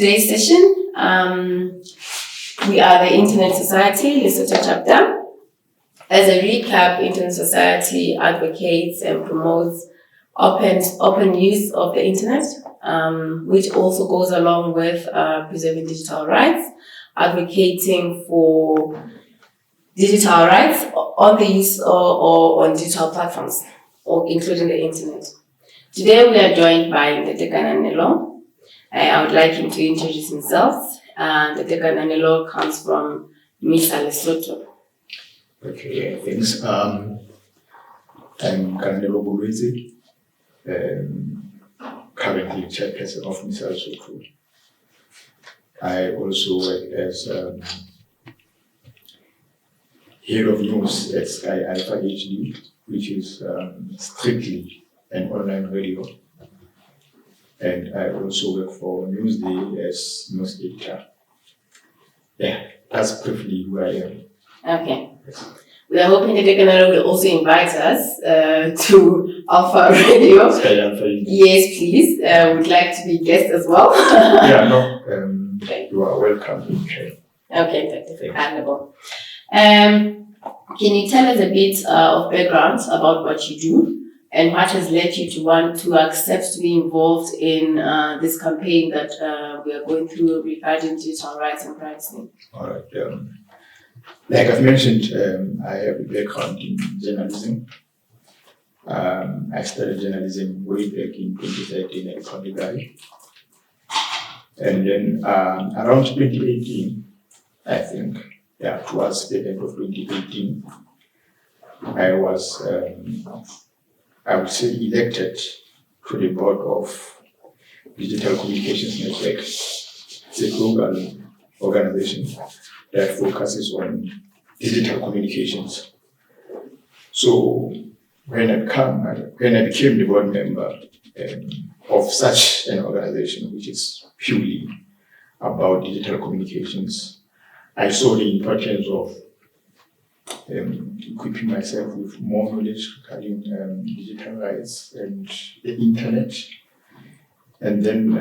today's session. We are the Internet Society Lesotho chapter. As a recap, Internet Society advocates and promotes open use of the internet, which also goes along with preserving digital rights, advocating for digital rights on the use or on digital platforms, or including the internet. Today we are joined by Ntate Kananelo. I would like him to introduce himself. Ntate Kananelo comes from MISA Lesotho. Okay, thanks. I'm Kananelo Boloetse, currently chairperson of MISA Lesotho. I also work as head of news at Sky Alpha HD, which is strictly an online radio. And I also work for Newsday as news editor. Yeah, that's briefly who I am. Okay. We are hoping that Kananelo will also invite us to Alpha Radio. Sky Alpha HD. Yes, please. We'd like to be guests as well. Yeah, no, you are welcome. Okay. Okay, that's understandable. Can you tell us a bit of background about what you do and what has led you to want to accept to be involved in this campaign that we are going through regarding digital rights and privacy? All right. Like I've mentioned, I have a background in journalism. I started journalism way back in 2013 at Condigai. And then around 2018, I think, towards the end of 2018, I was, I would say, elected to the board of Digital Communications Network. It's a global organization that focuses on digital communications. So when I became the board member of such an organization, which is purely about digital communications, I saw the importance of equipping myself with more knowledge regarding digital rights and the internet. And then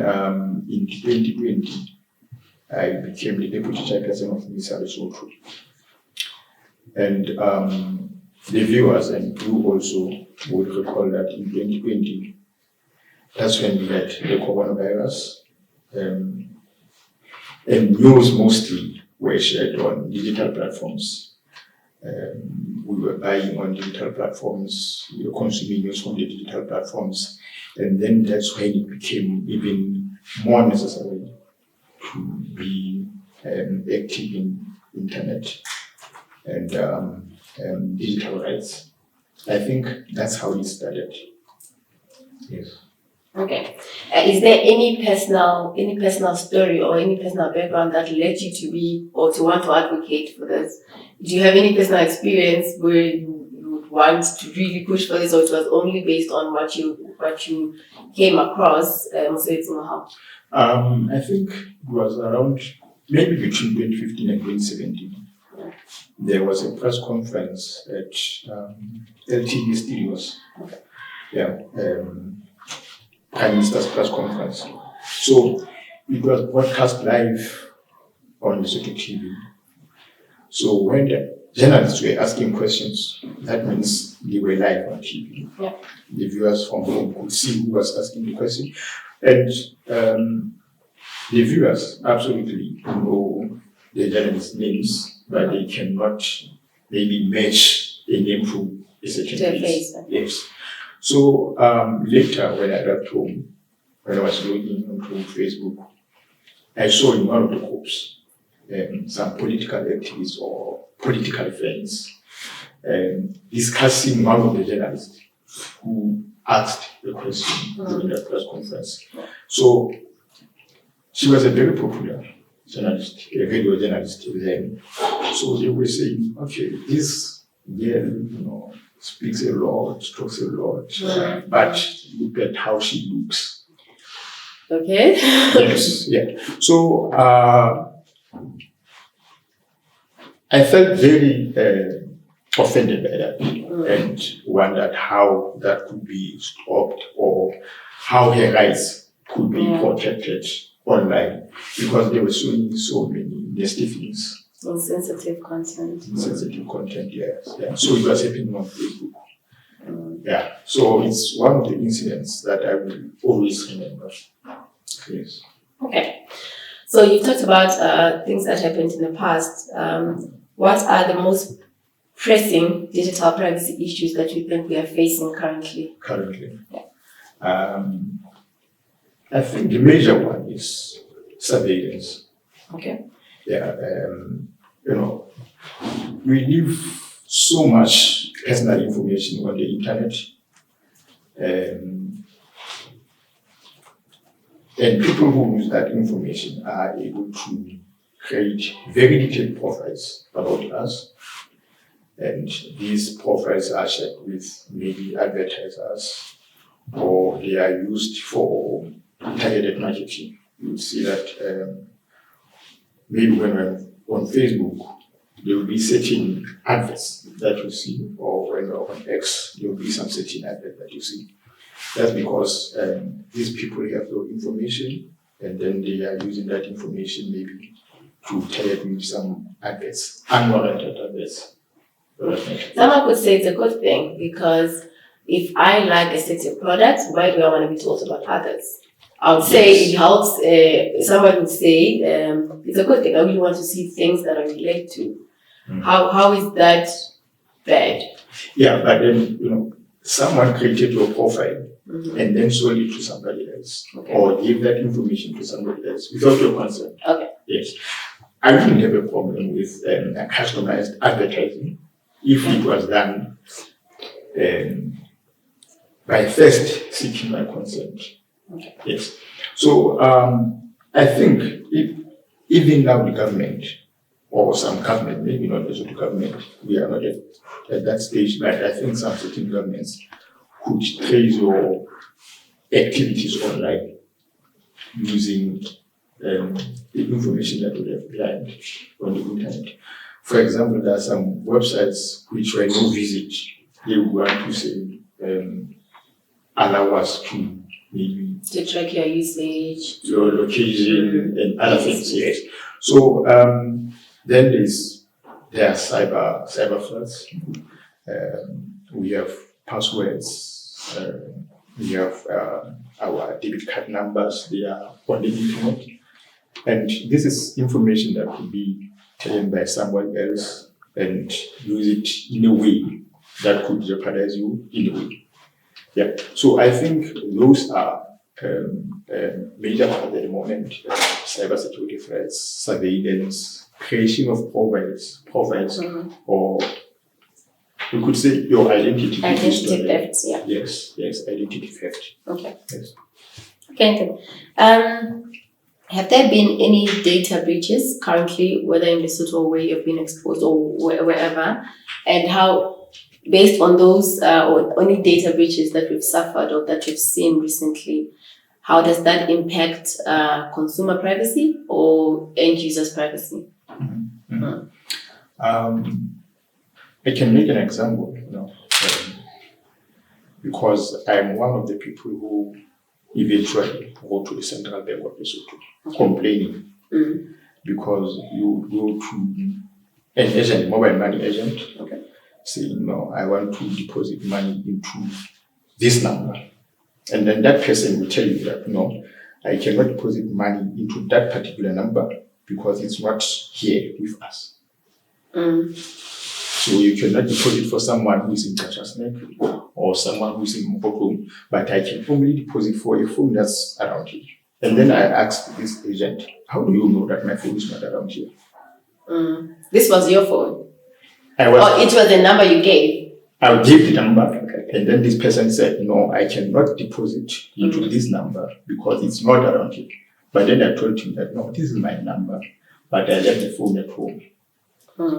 in 2020, I became the deputy chairperson of MISA Lesotho. And the viewers and you also would recall that in 2020, that's when we had the coronavirus. And news mostly were shared on digital platforms. We were buying on digital platforms, we were consuming news from the digital platforms. And then that's when it became even more necessary to be active in internet and digital rights. I think that's how it started. Yes. Okay. Is there any personal story or any personal background that led you to be or to want to advocate for this? Do you have any personal experience where you would want to really push for this, or it was only based on what you came across? I think it was around maybe between 2015 and 2017. There was a press conference at LTV Studios. Yeah. Prime Minister's press conference. So it was broadcast live on Lesotho TV. So when the journalists were asking questions, that means they were live on TV. Yeah. The viewers from home could see who was asking the question. And the viewers absolutely know the journalists' names, but they cannot maybe match a name to a certain place. Yes. So later, when I got home, when I was logging onto Facebook, I saw in one of the groups some political activists or political friends discussing one of the journalists who asked the question during the press conference. So she was a very popular journalist, a radio journalist then. So they were saying, okay, this girl, speaks a lot, talks a lot, but look at how she looks. Okay. Yes, yeah. So I felt very offended by that and wondered how that could be stopped or how her rights could be protected online because they were showing so many nasty things. Insensitive content. Insensitive content, yes. Yeah. So it was happening on Facebook. Yeah. So it's one of the incidents that I will always remember. Yes. Okay. So you talked about things that happened in the past. What are the most pressing digital privacy issues that you think we are facing currently? Yeah. I think the major one is surveillance. Okay. Yeah. We leave so much personal information on the internet. And people who use that information are able to create very detailed profiles about us. And these profiles are shared with maybe advertisers, or they are used for targeted marketing. You'll see that maybe when we're on Facebook, there will be certain adverts that you see, or when we're on X, there will be some certain advert that you see. That's because these people have your information, and then they are using that information maybe to target with some adverts, unwarranted adverts. Someone could say it's a good thing, because if I like a certain product, why do I want to be told about others? I would say it helps. Someone would say it's a good thing. I really want to see things that I relate to. How is that bad? Yeah, but then someone created your profile and then sold it to somebody else, or gave that information to somebody else without your consent. Okay. Yes, I wouldn't have a problem with customized advertising if it was done by first seeking my consent. Okay. Yes. So I think even now the government, or some government, maybe not the Lesotho government, we are not at that stage, but I think some certain governments could trace your activities online using the information that would have been on the internet. For example, there are some websites which when you visit, they want to say, allow us to maybe to track your usage, your location, and other things. Yes. So then there are cyber threats. We have passwords. We have our debit card numbers. They are on the internet, and this is information that could be taken by someone else and use it in a way that could jeopardize you in a way. Yeah. So I think those are major part at the moment: cybersecurity threats, surveillance, creation of profiles, or we could say your identity theft. Yeah. Yes, identity theft. Okay. Yes. Okay. Have there been any data breaches currently, whether in Lesotho or where you've been exposed or wherever, and how, based on those or any data breaches that we've suffered or that you've seen recently, how does that impact consumer privacy or end users' privacy? I can make an example, because I'm one of the people who eventually go to the Central Bank of Lesotho complaining because you go to an agent, mobile money agent, saying, no, I want to deposit money into this number. And then that person will tell you that, no, I cannot deposit money into that particular number because it's not here with us. So you cannot deposit for someone who is in Kachasnek or someone who is in Mokoko, but I can only deposit for a phone that's around here. And then I asked this agent, how do you know that my phone is not around here? This was your phone? It was the number you gave? I gave the number, and then this person said, no, I cannot deposit into this number because it's not around here. But then I told him that, no, this is my number, but I left the phone at home.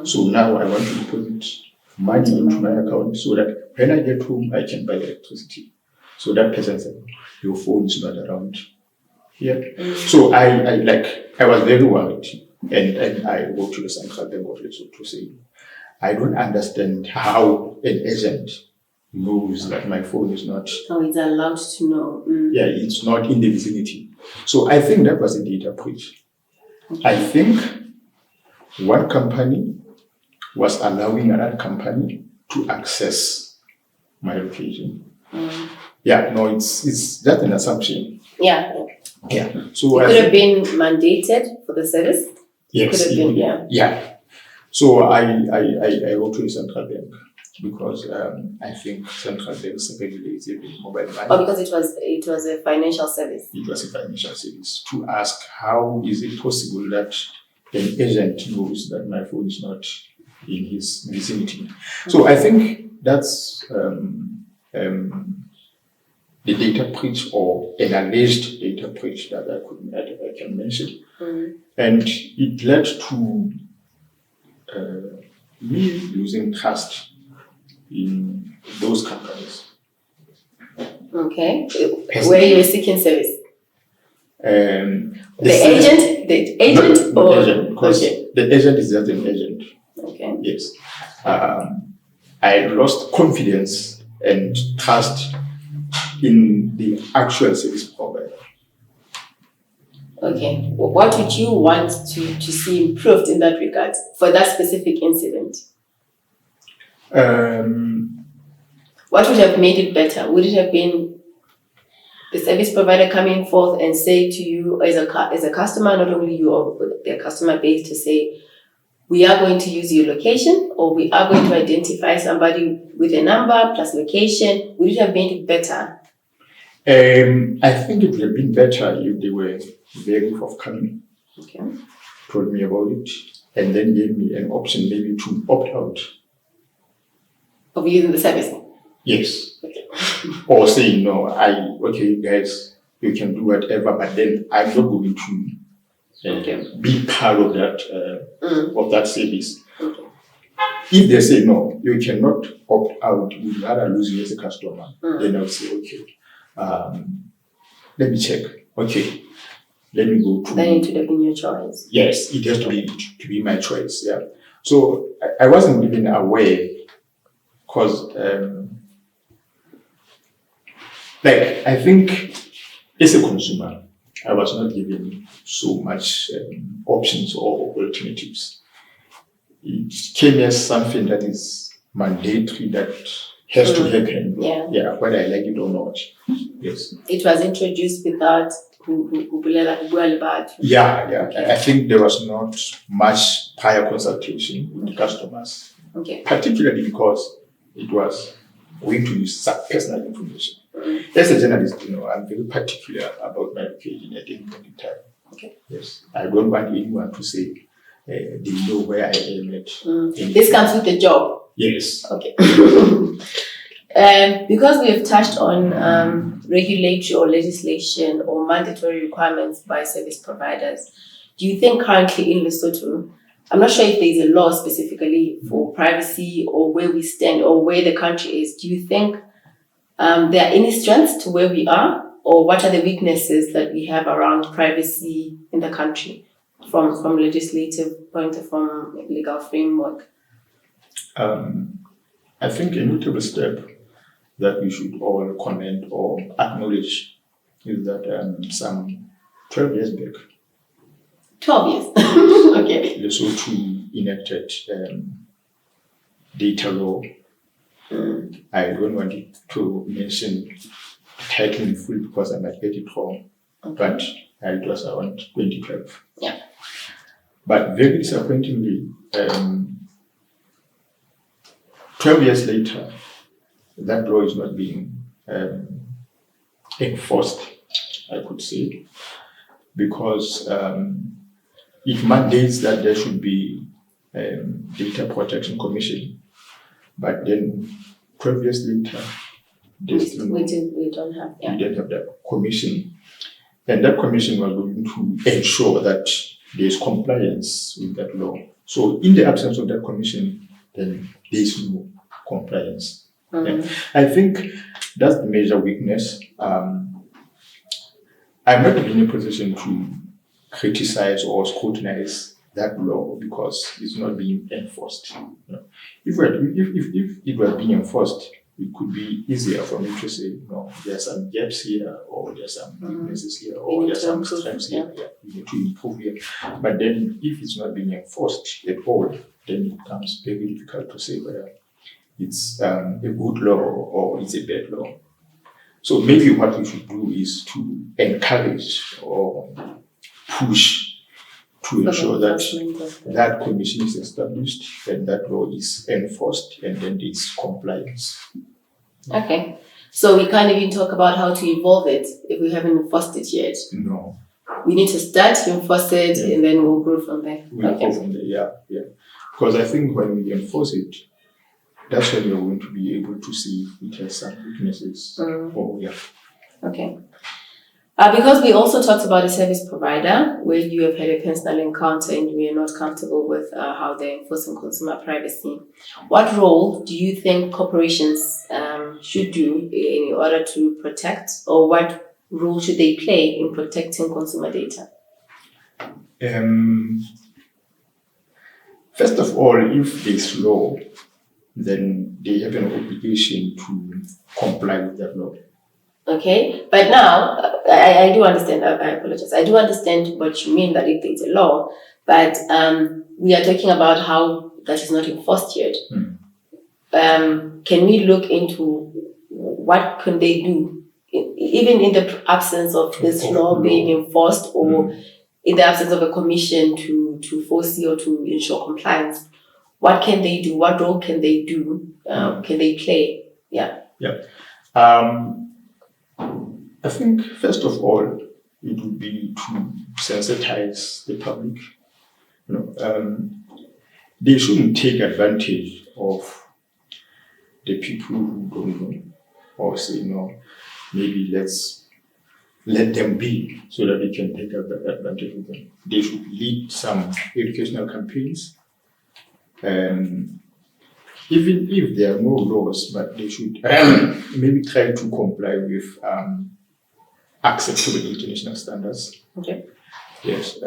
So now I want to deposit money into my account so that when I get home, I can buy electricity. So that person said, your phone is not around here. So I was very worried. And I wrote to the Central Bank of Lesotho to say, I don't understand how an agent knows that my phone is not. Oh, it's allowed to know. Yeah, it's not in the vicinity. So I think that was a data breach. Okay. I think one company was allowing another company to access my location. Yeah, no, it's just an assumption. Yeah. So it could have been mandated for the service. Yes, could have been, yeah. So I wrote to the central bank because I think central banks regulate mobile money. Oh, because it was a financial service. It was a financial service to ask how is it possible that an agent knows that my phone is not in his vicinity. So I think that's the data breach or an alleged data breach that I can mention. And it led to me losing trust in those companies. Okay. Where you were seeking service? The agent, because the agent is just an agent. Okay. Yes. I lost confidence and trust in the actual service provider. Okay. Well, what would you want to see improved in that regard for that specific incident? What would have made it better? Would it have been the service provider coming forth and say to you as a customer, not only you or their customer base, to say, we are going to use your location, or we are going to identify somebody with a number plus location? Would it have made it better? I think it would have been better if they were very forthcoming, told me about it, and then gave me an option maybe to opt out. Of using the service? Yes. Okay. Or saying, no, okay, guys, you can do whatever, but then I'm not going to be part of that service. Okay. If they say, no, you cannot opt out, we'd rather lose you as a customer, then I'll say, okay, let me check. Okay, let me go to... Then it would have been your choice. Yes, it has to be my choice, yeah. So I wasn't even aware, because I think as a consumer, I was not given so much options or alternatives. It came as something that is mandatory, that has to happen. Yeah, whether I like it or not. Yes. It was introduced without Yeah. I think there was not much prior consultation with the customers. Okay. Particularly because it was going to use personal information. As a journalist, I'm very particular about my location at any point in time. Okay. Yes. I don't want anyone to say they know where I am at. This comes with the job. Yes. Okay. Because we have touched on regulatory or legislation or mandatory requirements by service providers, do you think currently in Lesotho, I'm not sure if there's a law specifically for privacy or where we stand or where the country is, do you think there are any strengths to where we are, or what are the weaknesses that we have around privacy in the country from legislative point of from legal framework? I think a notable step that we should all comment or acknowledge is that some 12 years back, 12 years. Okay. Lesotho enacted data law. I don't want to mention the title in full because I might get it wrong, but it was around 2012. Yeah. But very disappointingly, 12 years later, that law is not being enforced, I could say, because it mandates that there should be data protection commission, but then 12 years later, we don't have. We didn't have that commission, and that commission was going to ensure that there is compliance with that law. So, in the absence of that commission, then there is no compliance. Yeah. I think that's the major weakness. I'm not in a position to criticize or scrutinize that law because it's not being enforced. If it were being enforced, it could be easier for me to say, no, there's some gaps here, or there's some weaknesses here, or there's some strengths here. Yeah, we need to improve here. But then, if it's not being enforced at all, then it becomes very difficult to say whether it's a good law or it's a bad law. So maybe what we should do is to encourage or push to ensure that that commission is established and that law is enforced and then it's compliance. Okay. So we can't even talk about how to evolve it if we haven't enforced it yet. No. We need to start to enforce it and then we'll grow from there. We'll go from there, yeah. Because I think when we enforce it, that's when we're going to be able to see if it has some weaknesses. Okay. Because we also talked about a service provider where you have had a personal encounter and we are not comfortable with how they're enforcing consumer privacy. What role do you think corporations should do in order to protect, or what role should they play in protecting consumer data? First of all, if there's law, then they have an obligation to comply with that law. Okay, but now I do understand. I apologize. I do understand what you mean, that if there's a law, but we are talking about how that is not enforced yet. Can we look into what can they do, even in the absence of this law being enforced, or in the absence of a commission to foresee or to ensure compliance? What can they do? What role can they do? Can they play? Yeah. I think, first of all, it would be to sensitize the public. They shouldn't take advantage of the people who don't know, or say, no, maybe let's let them be so that they can take advantage of them. They should lead some educational campaigns. Even if there are no laws, but they should maybe try to comply with acceptable international standards. Okay. Yes.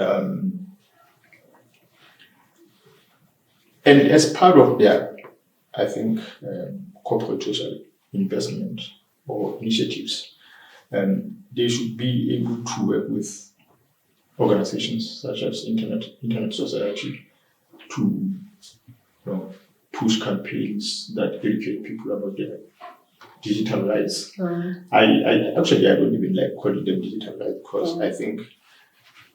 And as part of their, I think, corporate social investment or initiatives, they should be able to work with organizations such as Internet Society to push campaigns that educate people about their digital rights. I don't even like calling them digital rights, because I think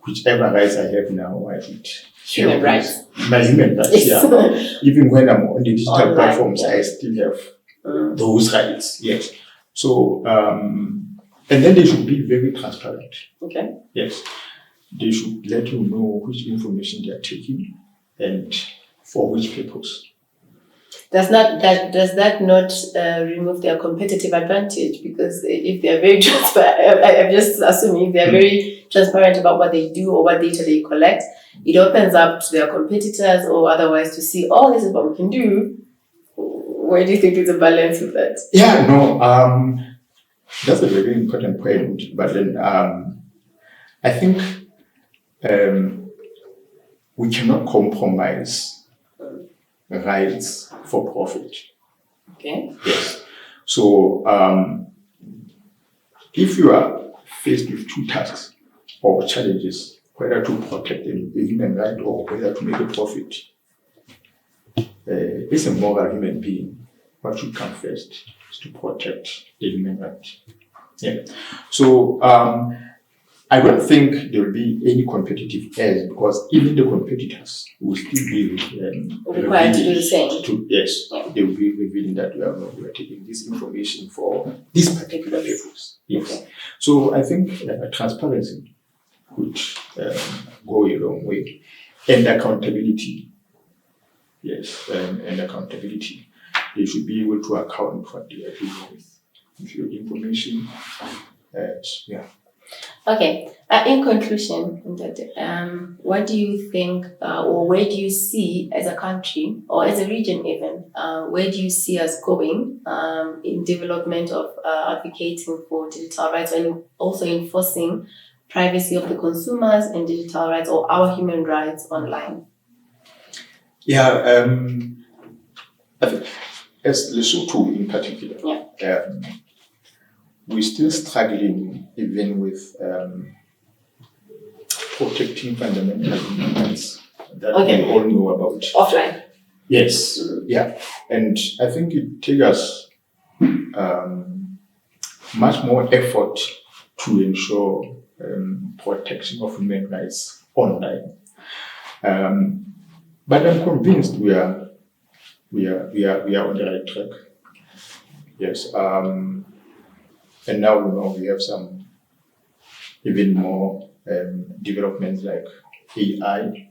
whichever rights I have now, I should human rights. My human rights, yeah. Even when I'm on the digital platforms, I still have those rights. Yes. So and then they should be very transparent. Okay. Yes. They should let you know which information they are taking and for which purpose. Does that not remove their competitive advantage? Because if they are very transparent, I'm just assuming if they are very transparent about what they do or what data they collect, it opens up to their competitors or otherwise to see, oh, this is what we can do. Where do you think is a balance with that? Yeah, no, that's a very important point. But then I think we cannot compromise rights for profit. Okay. Yes. So if you are faced with two tasks or challenges, whether to protect a human right or whether to make a profit, as a moral human being, what should come first is to protect the human right. Yeah. So I don't think there will be any competitive edge, because even the competitors will still be required to do the same. Yes, they will be revealing that we are taking this information for this particular purpose. Yes. Okay. So I think transparency would go a long way, and accountability. Yes, and accountability. They should be able to account what they are doing with your information. Yeah. Okay. In conclusion, what do you think, or where do you see as a country or as a region even, where do you see us going in development of advocating for digital rights and also enforcing privacy of the consumers and digital rights or our human rights online? Yeah, as Lesotho in particular, we're still struggling even with protecting fundamental human rights that we all know about. Offline. Yes, yeah. And I think it takes us much more effort to ensure protection of human rights online. But I'm convinced we are on the right track. Yes. And now we have some even more developments like AI,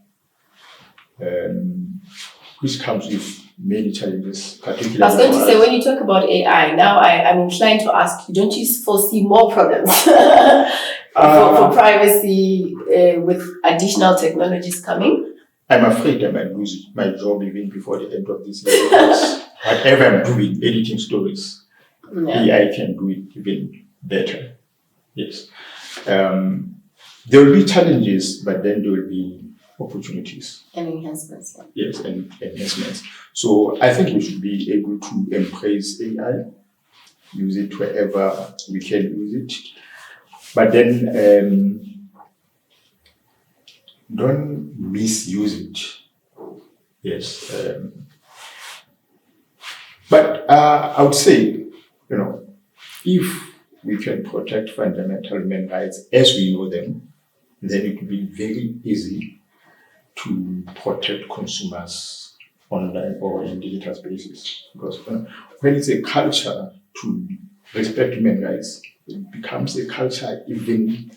which comes with many challenges, particularly. I was going to say, when you talk about AI, now I'm inclined to ask you, don't you foresee more problems for privacy with additional technologies coming? I'm afraid I might lose my job even before the end of this year. Because whatever I'm doing, editing stories, AI can do it even better. Yes. There will be challenges, but then there will be opportunities. And enhancements. Yes, and enhancements. So I think we should be able to embrace AI, use it wherever we can use it. But then don't misuse it. Yes. But I would say, if we can protect fundamental human rights as we know them, then it will be very easy to protect consumers online or in digital spaces. Because when it's a culture to respect human rights, it becomes a culture even.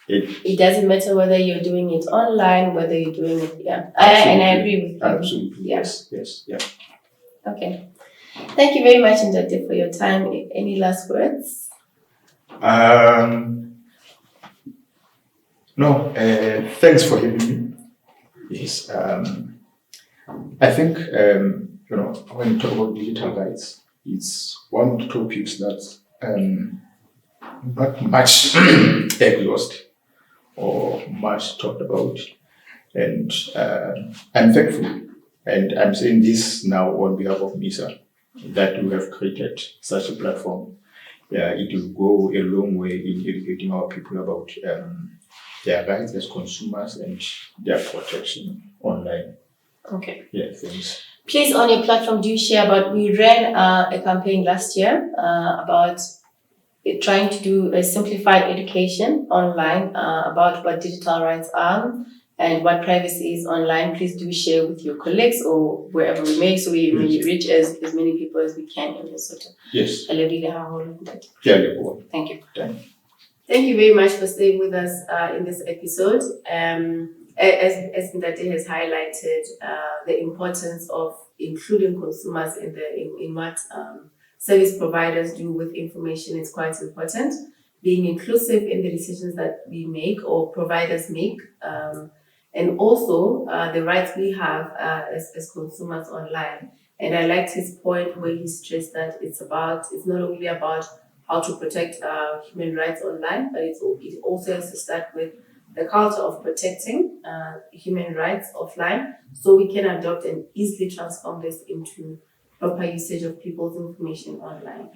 It doesn't matter whether you're doing it online, whether you're doing it, and I agree with you. Absolutely, yes, yeah. Okay. Thank you very much, Ntate, for your time. Any last words? No, thanks for having me. Yes, I think, when you talk about digital rights, it's one of the topics that's not much exhausted or much talked about. And I'm thankful, and I'm saying this now on behalf of MISA, that we have created such a platform. It will go a long way in educating our people about their rights as consumers and their protection online. Okay. Yeah, thanks. Please, on your platform, do share about, we ran a campaign last year about trying to do a simplified education online about what digital rights are and what privacy is online. Please do share with your colleagues or wherever we may, so we reach as many people as we can in Lesotho. Yes. Thank you. Thank you very much for staying with us in this episode. As Ntate has highlighted, the importance of including consumers in what service providers do with information is quite important. Being inclusive in the decisions that we make or providers make, and also the rights we have as consumers online. And I liked his point where he stressed that it's not only about how to protect human rights online, but it also has to start with the culture of protecting human rights offline, so we can adopt and easily transform this into proper usage of people's information online.